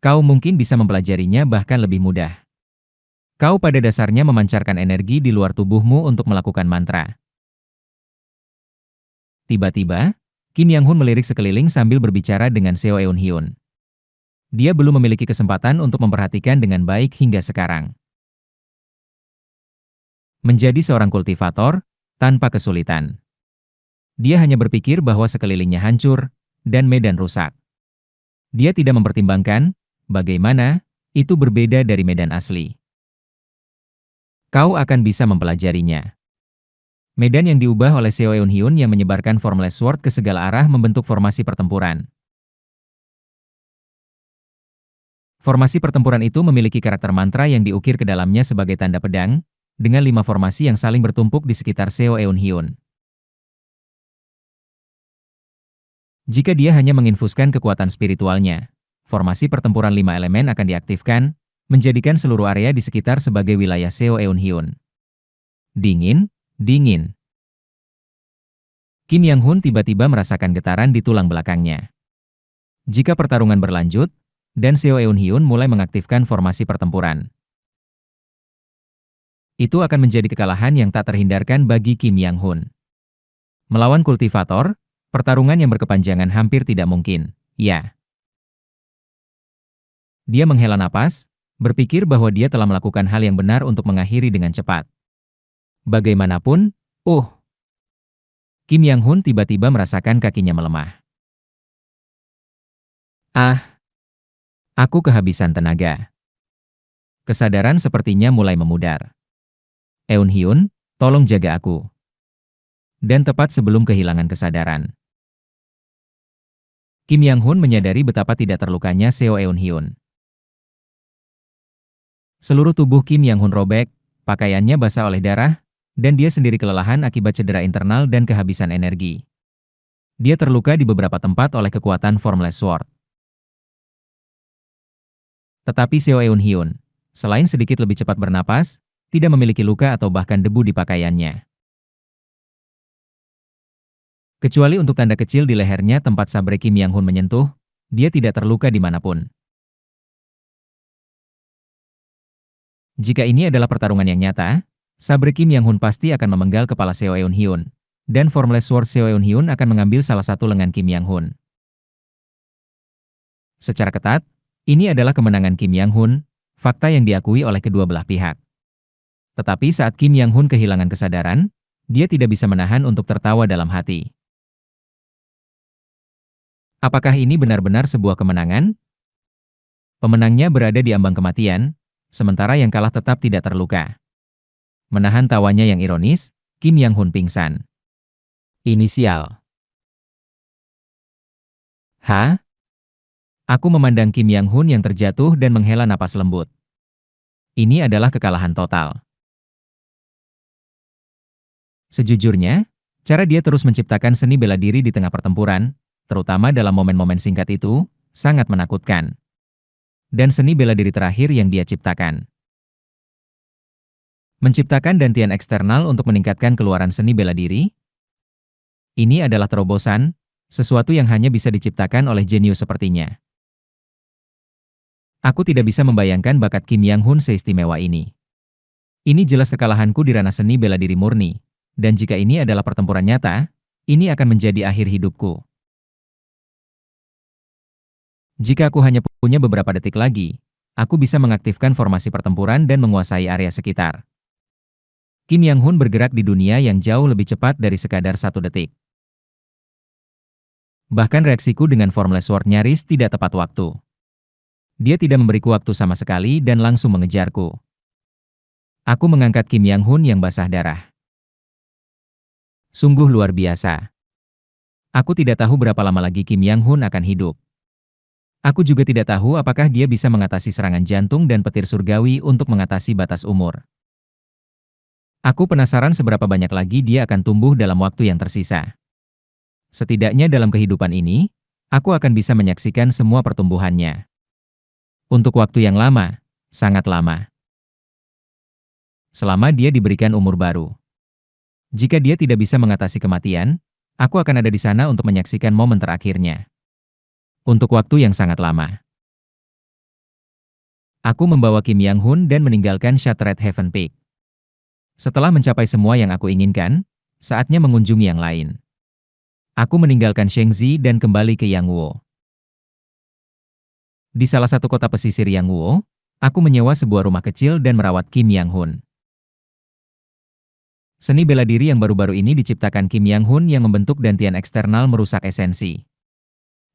Kau mungkin bisa mempelajarinya bahkan lebih mudah. Kau pada dasarnya memancarkan energi di luar tubuhmu untuk melakukan mantra. Tiba-tiba, Kim Yang-hun melirik sekeliling sambil berbicara dengan Seo Eun Hyun. Dia belum memiliki kesempatan untuk memperhatikan dengan baik hingga sekarang. Menjadi seorang kultivator, tanpa kesulitan. Dia hanya berpikir bahwa sekelilingnya hancur, dan medan rusak. Dia tidak mempertimbangkan, bagaimana, itu berbeda dari medan asli. Kau akan bisa mempelajarinya. Medan yang diubah oleh Seo Eun Hyun yang menyebarkan Formless Sword ke segala arah membentuk formasi pertempuran. Formasi pertempuran itu memiliki karakter mantra yang diukir ke dalamnya sebagai tanda pedang, dengan 5 formasi yang saling bertumpuk di sekitar Seo Eun Hyun. Jika dia hanya menginfuskan kekuatan spiritualnya, formasi pertempuran 5 elemen akan diaktifkan, menjadikan seluruh area di sekitar sebagai wilayah Seo Eun Hyun. Dingin. Kim Yang-hun tiba-tiba merasakan getaran di tulang belakangnya. Jika pertarungan berlanjut, dan Seo Eun Hyun mulai mengaktifkan formasi pertempuran, itu akan menjadi kekalahan yang tak terhindarkan bagi Kim Yang-hun. Melawan kultivator, pertarungan yang berkepanjangan hampir tidak mungkin, ya. Dia menghela napas, berpikir bahwa dia telah melakukan hal yang benar untuk mengakhiri dengan cepat. Bagaimanapun, Kim Yang-hun tiba-tiba merasakan kakinya melemah. Ah, aku kehabisan tenaga. Kesadaran sepertinya mulai memudar. Eun-hyun, tolong jaga aku. Dan tepat sebelum kehilangan kesadaran, Kim Yang-hun menyadari betapa tidak terlukanya Seo Eun-hyun. Seluruh tubuh Kim Yang-hun robek, pakaiannya basah oleh darah, dan dia sendiri kelelahan akibat cedera internal dan kehabisan energi. Dia terluka di beberapa tempat oleh kekuatan Formless Sword. Tetapi Seo Eun-hyun, selain sedikit lebih cepat bernapas, tidak memiliki luka atau bahkan debu di pakaiannya. Kecuali untuk tanda kecil di lehernya tempat sabre Kim Yang-hun menyentuh, dia tidak terluka dimanapun. Jika ini adalah pertarungan yang nyata, sabre Kim Yang-hun pasti akan memenggal kepala Seo Eun-hyun, dan Formless Sword Seo Eun-hyun akan mengambil salah satu lengan Kim Yang-hun. Secara ketat, ini adalah kemenangan Kim Yang-hun, fakta yang diakui oleh kedua belah pihak. Tetapi saat Kim Yang-hun kehilangan kesadaran, dia tidak bisa menahan untuk tertawa dalam hati. Apakah ini benar-benar sebuah kemenangan? Pemenangnya berada di ambang kematian, sementara yang kalah tetap tidak terluka. Menahan tawanya yang ironis, Kim Yang-hun pingsan. Inisial H. Aku memandang Kim Yang-hun yang terjatuh dan menghela napas lembut. Ini adalah kekalahan total. Sejujurnya, cara dia terus menciptakan seni bela diri di tengah pertempuran, terutama dalam momen-momen singkat itu, sangat menakutkan. Dan seni bela diri terakhir yang dia ciptakan. Menciptakan dantian eksternal untuk meningkatkan keluaran seni bela diri? Ini adalah terobosan, sesuatu yang hanya bisa diciptakan oleh jenius sepertinya. Aku tidak bisa membayangkan bakat Kim Yang-hun seistimewa ini. Ini jelas kekalahanku di ranah seni bela diri murni, dan jika ini adalah pertempuran nyata, ini akan menjadi akhir hidupku. Jika aku hanya punya beberapa detik lagi, aku bisa mengaktifkan formasi pertempuran dan menguasai area sekitar. Kim Yang-hun bergerak di dunia yang jauh lebih cepat dari sekadar 1 detik. Bahkan reaksiku dengan Formless Sword nyaris tidak tepat waktu. Dia tidak memberiku waktu sama sekali dan langsung mengejarku. Aku mengangkat Kim Yang-hun yang basah darah. Sungguh luar biasa. Aku tidak tahu berapa lama lagi Kim Yang-hun akan hidup. Aku juga tidak tahu apakah dia bisa mengatasi serangan jantung dan petir surgawi untuk mengatasi batas umur. Aku penasaran seberapa banyak lagi dia akan tumbuh dalam waktu yang tersisa. Setidaknya dalam kehidupan ini, aku akan bisa menyaksikan semua pertumbuhannya. Untuk waktu yang lama, sangat lama. Selama dia diberikan umur baru. Jika dia tidak bisa mengatasi kematian, aku akan ada di sana untuk menyaksikan momen terakhirnya. Untuk waktu yang sangat lama. Aku membawa Kim Yang-hun dan meninggalkan Shattered Heaven Peak. Setelah mencapai semua yang aku inginkan, saatnya mengunjungi yang lain. Aku meninggalkan Shengzi dan kembali ke Yangwoo. Di salah satu kota pesisir Yangwoo, aku menyewa sebuah rumah kecil dan merawat Kim Yang-hun. Seni bela diri yang baru-baru ini diciptakan Kim Yang-hun yang membentuk dantian eksternal merusak esensi.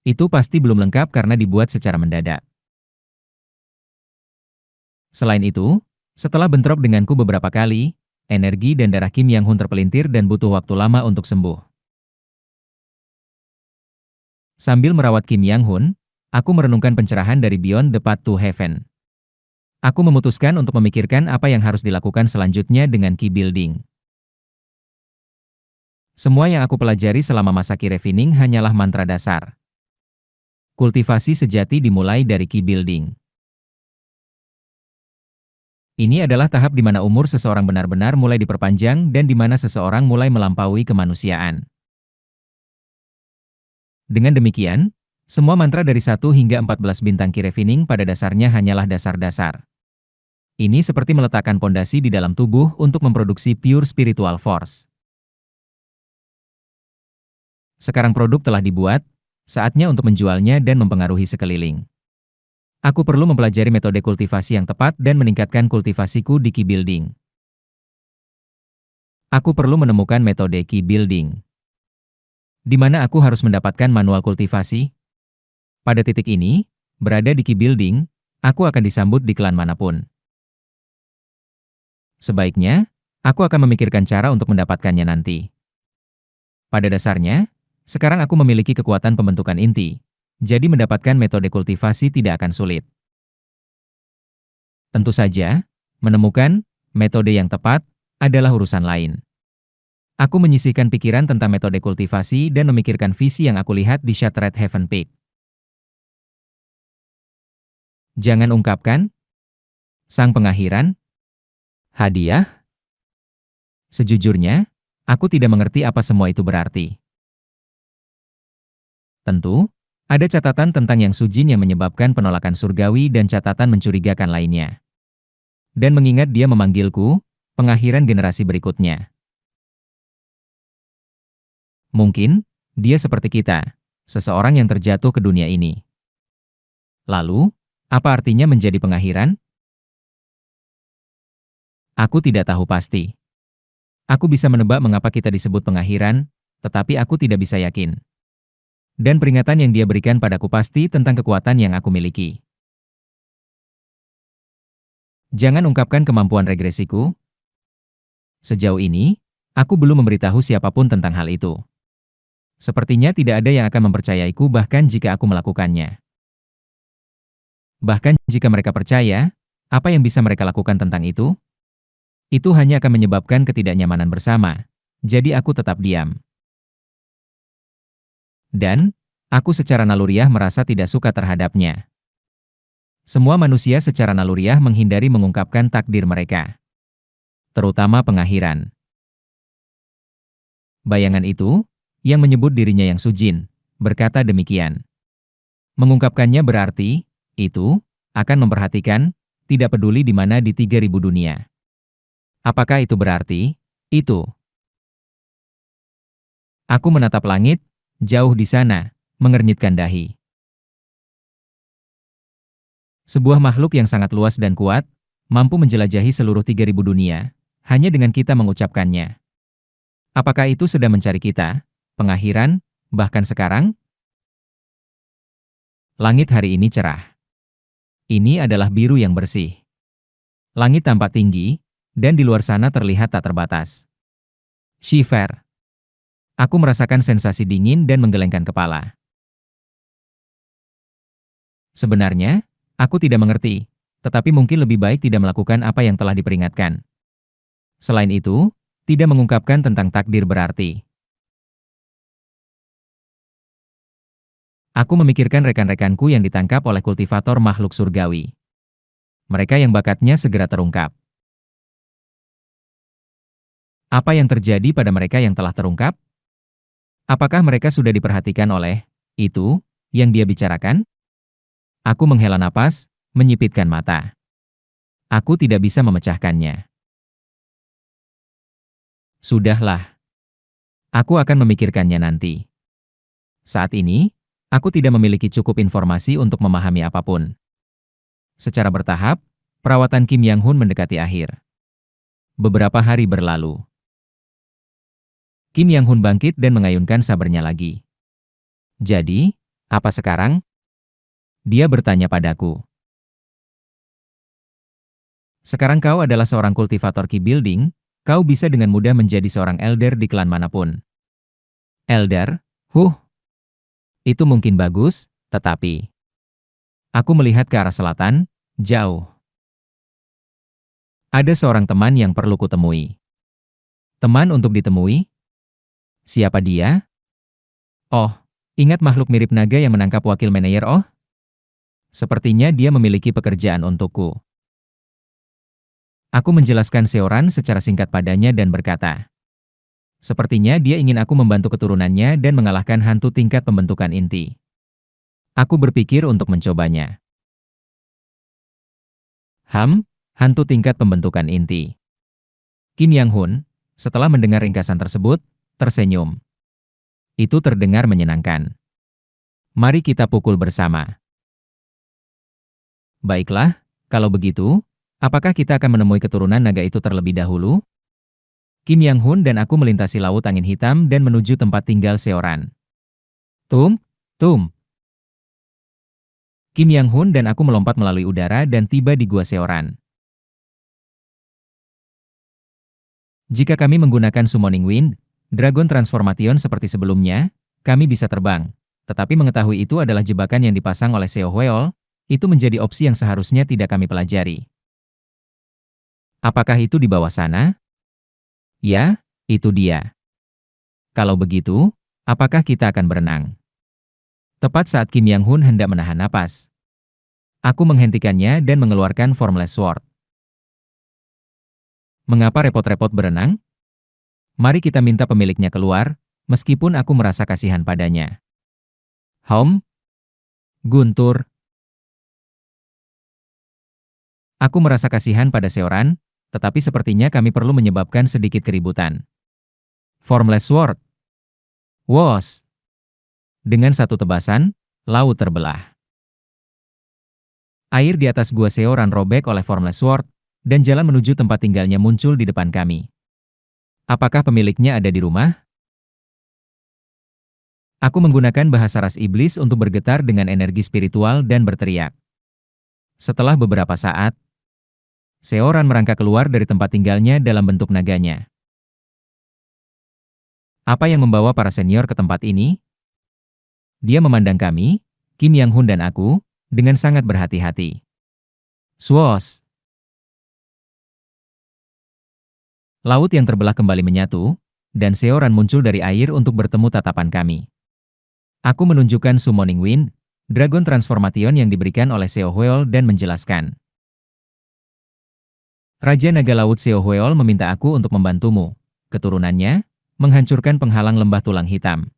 Itu pasti belum lengkap karena dibuat secara mendadak. Selain itu, setelah bentrok denganku beberapa kali, energi dan darah Kim Yang-hun terpelintir dan butuh waktu lama untuk sembuh. Sambil merawat Kim Yang-hun, aku merenungkan pencerahan dari Beyond the Path to Heaven. Aku memutuskan untuk memikirkan apa yang harus dilakukan selanjutnya dengan Ki Building. Semua yang aku pelajari selama masa Ki Refining hanyalah mantra dasar. Kultivasi sejati dimulai dari Ki Building. Ini adalah tahap di mana umur seseorang benar-benar mulai diperpanjang dan di mana seseorang mulai melampaui kemanusiaan. Dengan demikian, semua mantra dari 1 hingga 14 bintang Ki Refining pada dasarnya hanyalah dasar-dasar. Ini seperti meletakkan pondasi di dalam tubuh untuk memproduksi pure spiritual force. Sekarang produk telah dibuat, saatnya untuk menjualnya dan mempengaruhi sekeliling. Aku perlu mempelajari metode kultivasi yang tepat dan meningkatkan kultivasiku di Ki Building. Aku perlu menemukan metode Ki Building. Di mana aku harus mendapatkan manual kultivasi? Pada titik ini, berada di Key Building, aku akan disambut di klan manapun. Sebaiknya, aku akan memikirkan cara untuk mendapatkannya nanti. Pada dasarnya, sekarang aku memiliki kekuatan pembentukan inti, jadi mendapatkan metode kultivasi tidak akan sulit. Tentu saja, menemukan metode yang tepat adalah urusan lain. Aku menyisihkan pikiran tentang metode kultivasi dan memikirkan visi yang aku lihat di Shattered Heaven Peak. Jangan ungkapkan, sang pengakhiran, hadiah. Sejujurnya, aku tidak mengerti apa semua itu berarti. Tentu, ada catatan tentang Yang Sujin yang menyebabkan penolakan surgawi dan catatan mencurigakan lainnya. Dan mengingat dia memanggilku, pengakhiran generasi berikutnya. Mungkin, dia seperti kita, seseorang yang terjatuh ke dunia ini. Lalu, apa artinya menjadi pengakhiran? Aku tidak tahu pasti. Aku bisa menebak mengapa kita disebut pengakhiran, tetapi aku tidak bisa yakin. Dan peringatan yang dia berikan padaku pasti tentang kekuatan yang aku miliki. Jangan ungkapkan kemampuan regresiku. Sejauh ini, aku belum memberitahu siapapun tentang hal itu. Sepertinya tidak ada yang akan mempercayaiku bahkan jika aku melakukannya. Bahkan jika mereka percaya, apa yang bisa mereka lakukan tentang itu? Itu hanya akan menyebabkan ketidaknyamanan bersama. Jadi aku tetap diam. Dan, aku secara naluriah merasa tidak suka terhadapnya. Semua manusia secara naluriah menghindari mengungkapkan takdir mereka. Terutama pengakhiran. Bayangan itu, yang menyebut dirinya Yang Sujin, berkata demikian. Mengungkapkannya berarti, itu, akan memperhatikan, tidak peduli di mana di 3000 dunia. Apakah itu berarti, itu? Aku menatap langit, jauh di sana, mengernyitkan dahi. Sebuah makhluk yang sangat luas dan kuat, mampu menjelajahi seluruh 3000 dunia, hanya dengan kita mengucapkannya. Apakah itu sedang mencari kita, pengakhiran, bahkan sekarang? Langit hari ini cerah. Ini adalah biru yang bersih. Langit tampak tinggi, dan di luar sana terlihat tak terbatas. Shiver. Aku merasakan sensasi dingin dan menggelengkan kepala. Sebenarnya, aku tidak mengerti, tetapi mungkin lebih baik tidak melakukan apa yang telah diperingatkan. Selain itu, tidak mengungkapkan tentang takdir berarti. Aku memikirkan rekan-rekanku yang ditangkap oleh kultivator makhluk surgawi. Mereka yang bakatnya segera terungkap. Apa yang terjadi pada mereka yang telah terungkap? Apakah mereka sudah diperhatikan oleh itu yang dia bicarakan? Aku menghela napas, menyipitkan mata. Aku tidak bisa memecahkannya. Sudahlah. Aku akan memikirkannya nanti. Saat ini, aku tidak memiliki cukup informasi untuk memahami apapun. Secara bertahap, perawatan Kim Yang-hun mendekati akhir. Beberapa hari berlalu. Kim Yang-hun bangkit dan mengayunkan sabernya lagi. Jadi, apa sekarang? Dia bertanya padaku. Sekarang kau adalah seorang kultivator Key Building, kau bisa dengan mudah menjadi seorang elder di klan manapun. Elder? Itu mungkin bagus, tetapi... Aku melihat ke arah selatan, jauh. Ada seorang teman yang perlu kutemui. Teman untuk ditemui? Siapa dia? Oh, ingat makhluk mirip naga yang menangkap wakil manajer oh? Sepertinya dia memiliki pekerjaan untukku. Aku menjelaskan Seoran secara singkat padanya dan berkata, sepertinya dia ingin aku membantu keturunannya dan mengalahkan hantu tingkat pembentukan inti. Aku berpikir untuk mencobanya. Hantu tingkat pembentukan inti. Kim Yang-hun, setelah mendengar ringkasan tersebut, tersenyum. Itu terdengar menyenangkan. Mari kita pukul bersama. Baiklah, kalau begitu, apakah kita akan menemui keturunan naga itu terlebih dahulu? Kim Yang-hun dan aku melintasi laut angin hitam dan menuju tempat tinggal Seoran. Tum, tum. Kim Yang Hun dan aku melompat melalui udara dan tiba di Gua Seoran. Jika kami menggunakan Summoning Wind, Dragon Transformation seperti sebelumnya, kami bisa terbang. Tetapi mengetahui itu adalah jebakan yang dipasang oleh Seo Hweol, itu menjadi opsi yang seharusnya tidak kami pelajari. Apakah itu di bawah sana? Ya, itu dia. Kalau begitu, apakah kita akan berenang? Tepat saat Kim Yang Hun hendak menahan napas, aku menghentikannya dan mengeluarkan Formless Sword. Mengapa repot-repot berenang? Mari kita minta pemiliknya keluar, meskipun aku merasa kasihan padanya. Guntur. Aku merasa kasihan pada Seoran, tetapi sepertinya kami perlu menyebabkan sedikit keributan. Formless Sword. Wos. Dengan satu tebasan, laut terbelah. Air di atas Gua Seoran robek oleh Formless Sword, dan jalan menuju tempat tinggalnya muncul di depan kami. Apakah pemiliknya ada di rumah? Aku menggunakan bahasa ras iblis untuk bergetar dengan energi spiritual dan berteriak. Setelah beberapa saat, Seoran merangkak keluar dari tempat tinggalnya dalam bentuk naganya. Apa yang membawa para senior ke tempat ini? Dia memandang kami, Kim Yang Hun dan aku, dengan sangat berhati-hati. Swos. Laut yang terbelah kembali menyatu, dan Seoran muncul dari air untuk bertemu tatapan kami. Aku menunjukkan Summoning Wind, Dragon Transformation yang diberikan oleh Seo Hweol dan menjelaskan. Raja Naga Laut Seo Hweol meminta aku untuk membantumu. Keturunannya, menghancurkan penghalang lembah tulang hitam.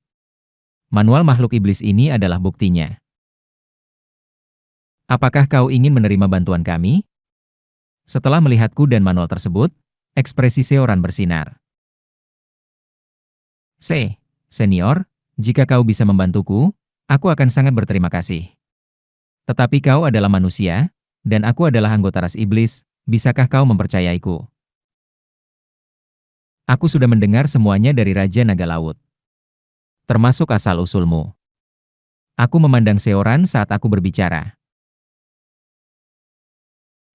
Manual makhluk iblis ini adalah buktinya. Apakah kau ingin menerima bantuan kami? Setelah melihatku dan manual tersebut, ekspresi Seoran bersinar. Senior, jika kau bisa membantuku, aku akan sangat berterima kasih. Tetapi kau adalah manusia, dan aku adalah anggota ras iblis, bisakah kau mempercayaiku? Aku sudah mendengar semuanya dari Raja Naga Laut. Termasuk asal-usulmu. Aku memandang Seoran saat aku berbicara.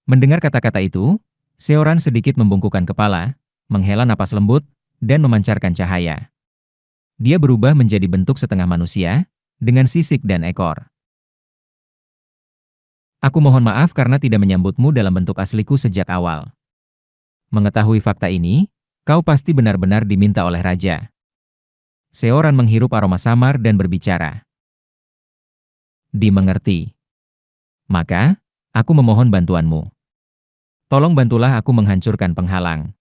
Mendengar kata-kata itu, Seoran sedikit membungkukkan kepala, menghela napas lembut, dan memancarkan cahaya. Dia berubah menjadi bentuk setengah manusia, dengan sisik dan ekor. Aku mohon maaf karena tidak menyambutmu dalam bentuk asliku sejak awal. Mengetahui fakta ini, kau pasti benar-benar diminta oleh Raja. Seoran menghirup aroma samar dan berbicara. Dimengerti. Maka, aku memohon bantuanmu. Tolong bantulah aku menghancurkan penghalang.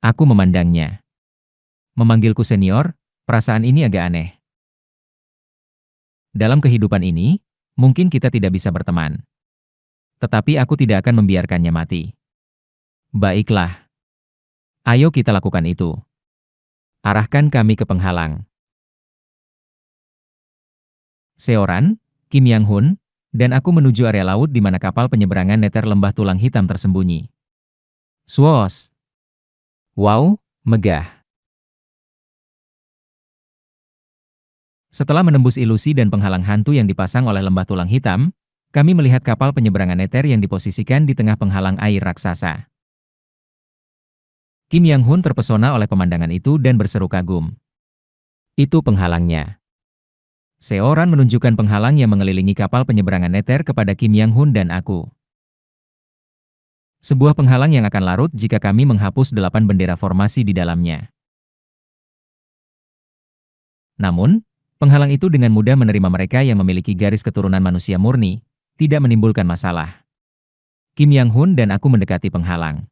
Aku memandangnya. Memanggilku senior, perasaan ini agak aneh. Dalam kehidupan ini, mungkin kita tidak bisa berteman. Tetapi aku tidak akan membiarkannya mati. Baiklah. Ayo kita lakukan itu. Arahkan kami ke penghalang. Seoran, Kim Yang Hun, dan aku menuju area laut di mana kapal penyeberangan neter lembah tulang hitam tersembunyi. Swos. Wow, megah. Setelah menembus ilusi dan penghalang hantu yang dipasang oleh lembah tulang hitam, kami melihat kapal penyeberangan neter yang diposisikan di tengah penghalang air raksasa. Kim Yang Hun terpesona oleh pemandangan itu dan berseru kagum. Itu penghalangnya. Seoran menunjukkan penghalang yang mengelilingi kapal penyeberangan neter kepada Kim Yang Hun dan aku. Sebuah penghalang yang akan larut jika kami menghapus 8 bendera formasi di dalamnya. Namun, penghalang itu dengan mudah menerima mereka yang memiliki garis keturunan manusia murni, tidak menimbulkan masalah. Kim Yang Hun dan aku mendekati penghalang.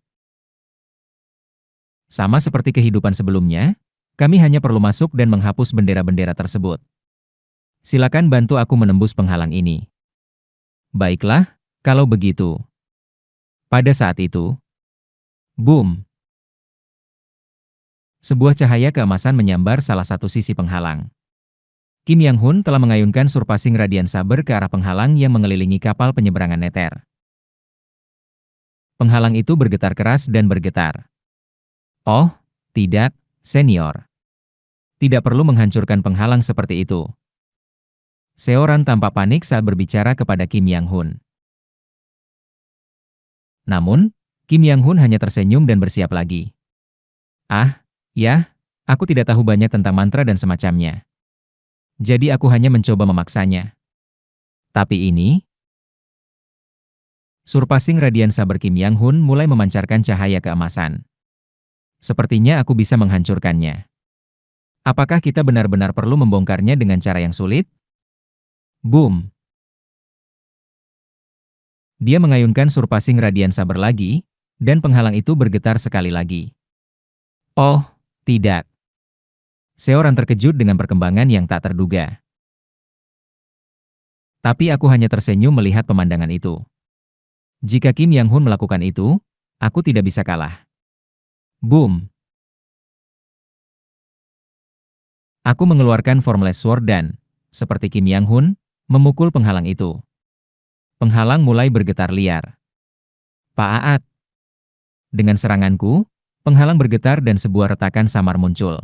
Sama seperti kehidupan sebelumnya, kami hanya perlu masuk dan menghapus bendera-bendera tersebut. Silakan bantu aku menembus penghalang ini. Baiklah, kalau begitu. Pada saat itu, boom! Sebuah cahaya keemasan menyambar salah satu sisi penghalang. Kim Yang Hun telah mengayunkan surpassing radian saber ke arah penghalang yang mengelilingi kapal penyeberangan neter. Penghalang itu bergetar keras dan bergetar. Oh, tidak, senior. Tidak perlu menghancurkan penghalang seperti itu. Seoran tampak panik saat berbicara kepada Kim Yang-hun. Namun, Kim Yang-hun hanya tersenyum dan bersiap lagi. Ah, ya, aku tidak tahu banyak tentang mantra dan semacamnya. Jadi aku hanya mencoba memaksanya. Tapi ini, surpassing radiansa Kim Yang-hun mulai memancarkan cahaya keemasan. Sepertinya aku bisa menghancurkannya. Apakah kita benar-benar perlu membongkarnya dengan cara yang sulit? Boom! Dia mengayunkan surpassing radiansa lagi, dan penghalang itu bergetar sekali lagi. Oh, tidak. Seoran terkejut dengan perkembangan yang tak terduga. Tapi aku hanya tersenyum melihat pemandangan itu. Jika Kim Yang-hun melakukan itu, aku tidak bisa kalah. Boom! Aku mengeluarkan Formless Sword dan, seperti Kim Yang-hun, memukul penghalang itu. Penghalang mulai bergetar liar. Paaat! Dengan seranganku, penghalang bergetar dan sebuah retakan samar muncul.